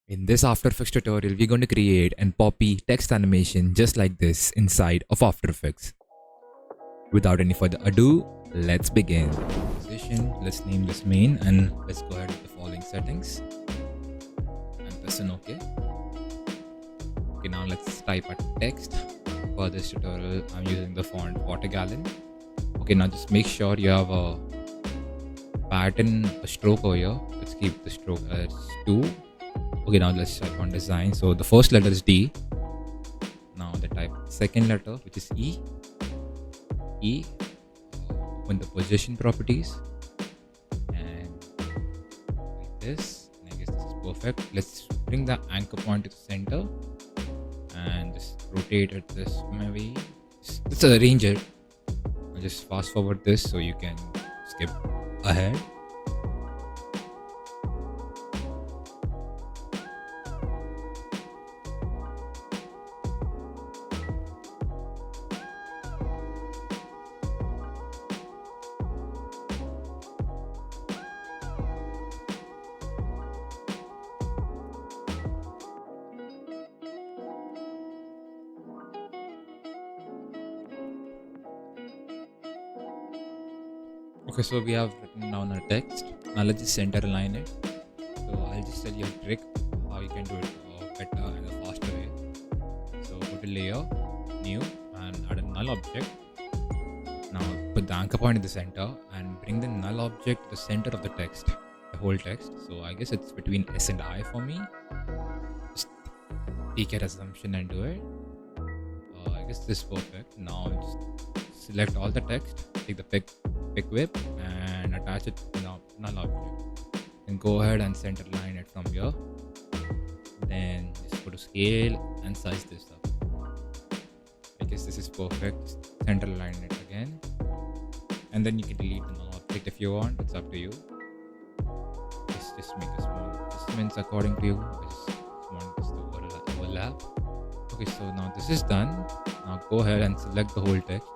In this After Effects tutorial, we're going to create an poppy text animation just like this inside of After Effects. Without any further ado, let's begin. Position, let's name this main and let's go ahead with the following settings and press an OK. Okay, now let's type a text. For this tutorial, I'm using the font Watergallon. Okay, now just make sure you have a pattern, a stroke over here. Let's keep the stroke as 2. Okay, now let's type on design. So the first letter is D. Now the type second letter, which is E. E. Open the position properties and like this. And I guess this is perfect. Let's bring the anchor point to the center and just rotate it this way. Let's arrange it. I'll just fast forward this so you can skip ahead. Okay, so we have written down our text. Now let's just center align it. So I'll just tell you a trick how you can do it better and a faster way. So go to layer, new, and add a null object. Now put the anchor point in the center and bring the null object to the center of the text, the whole text. So I guess it's between S and I for me. Just take your assumption and do it. I guess this is perfect. Now just select all the text, take the pick whip and attach it to the null object. Then go ahead and center line it from here. Then just go to scale and size this up. I guess this is perfect. Center line it again. And then you can delete the null object if you want. It's up to you. Just make a small adjustments according to you. Just want this to overlap. Okay, so now this is done. Now go ahead and select the whole text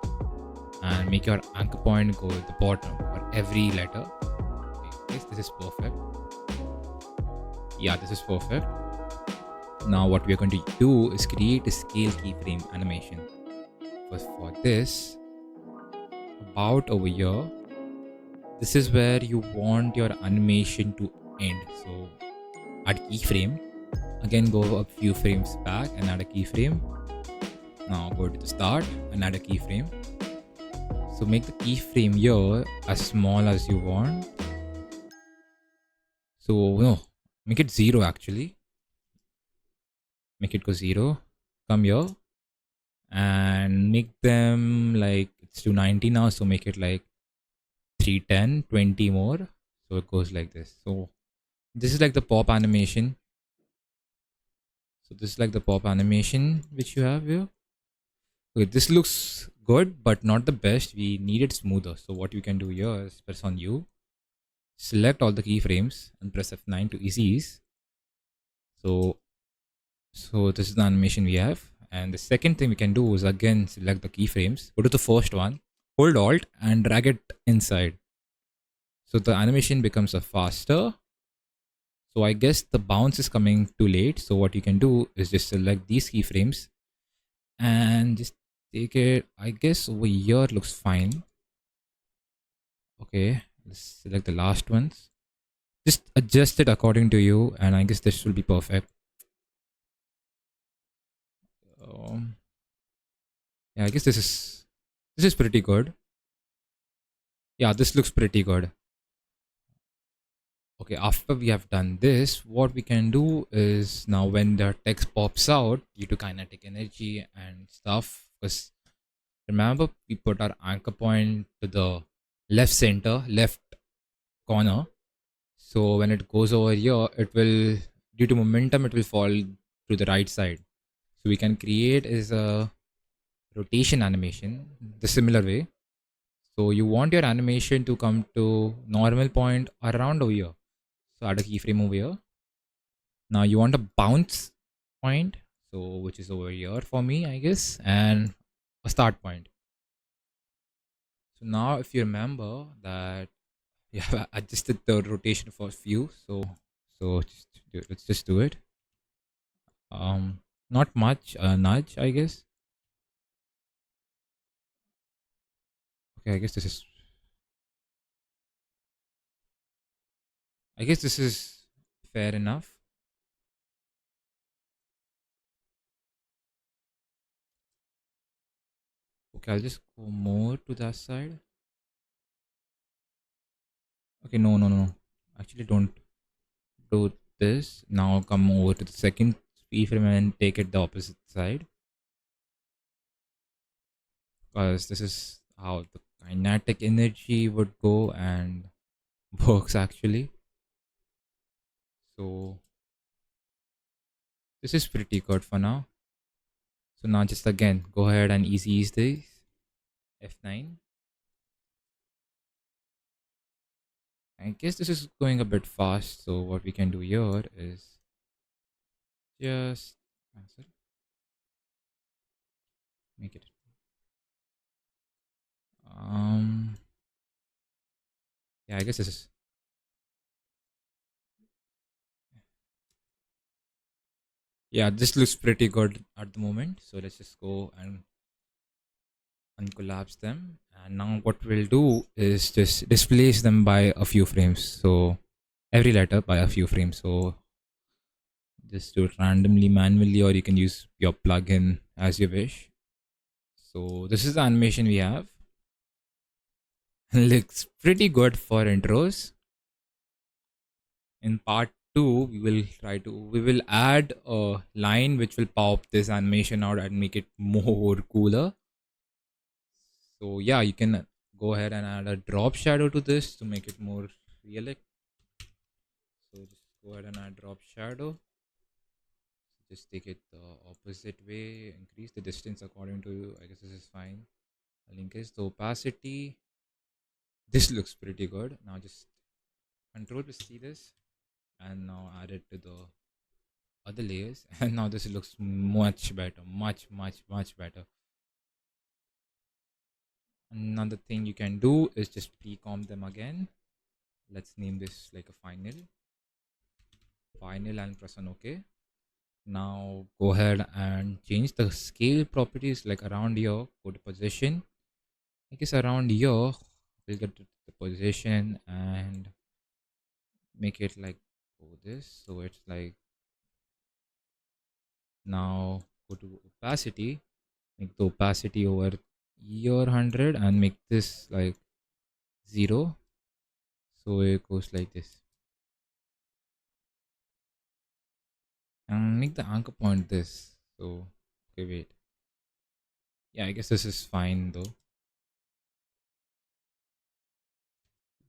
and make your anchor point go at the bottom for every letter. Okay, yes, this is perfect. Yeah, this is perfect. Now what we are going to do is create a scale keyframe animation. First for this, about over here, this is where you want your animation to end. So add keyframe. Again, go a few frames back and add a keyframe. Now go to the start and add a keyframe. So make the keyframe here as small as you want. So no, make it 0 actually. Make it go 0. Come here and make them like it's 290 now. So make it like 310, 20 more. So it goes like this. So this is like the pop animation. So this is like the pop animation which you have here. Okay, this looks good, but not the best. We need it smoother. So what you can do here is press on U, select all the keyframes and press F9 to easy ease. So this is the animation we have. And the second thing we can do is again select the keyframes, go to the first one, hold Alt and drag it inside. So the animation becomes a faster. So I guess the bounce is coming too late. So what you can do is just select these keyframes and just take it. I guess over here looks fine. Okay, let's select the last ones. Just adjust it according to you, and I guess this will be perfect. Yeah, I guess this is pretty good. Yeah, this looks pretty good. Okay, after we have done this, what we can do is now when the text pops out due to kinetic energy and stuff, because remember we put our anchor point to the left center, left corner. So when it goes over here, it will, due to momentum, it will fall to the right side. So we can create is a rotation animation the similar way. So you want your animation to come to normal point around over here. So add a keyframe over here. Now you want a bounce point, so which is over here for me, I guess, and a start point. So now if you remember that you have adjusted the rotation for few, so let's just do it. Not much, nudge, I guess. Okay, I guess this is fair enough. Okay, I'll just go more to that side. Okay, no, no, no. Actually, don't do this. Now come over to the second keyframe and take it the opposite side. Because this is how the kinetic energy would go and works actually. So this is pretty good for now. So now just again go ahead and ease this F9. I guess this is going a bit fast. So what we can do here is just cancel, make it. Um, yeah, I guess this is, yeah, this looks pretty good at the moment. So let's just go and uncollapse them. And now what we'll do is just displace them by a few frames. So every letter by a few frames. So just do it randomly, manually, or you can use your plugin as you wish. So this is the animation we have. Looks pretty good for intros. In part 2, we will add a line which will pop this animation out and make it more cooler. So yeah, you can go ahead and add a drop shadow to this to make it more realistic. So just go ahead and add drop shadow. Just take it the opposite way, increase the distance according to you. I guess this is fine. I'll increase the opacity. This looks pretty good. Now just control to see this and now add it to the other layers. And now this looks much better, much better. Another thing you can do is just pre-comp them again. Let's name this like a final and press on OK. Now go ahead and change the scale properties like around here, go to position. I guess around here, we'll get to the position and make it like this. So it's like, now go to opacity, make the opacity over here 100 and make this like 0. So it goes like this. And make the anchor point this. So, okay, wait. Yeah, I guess this is fine though.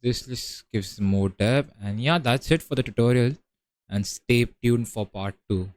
This just gives more depth. And yeah, that's it for the tutorial. And stay tuned for part 2.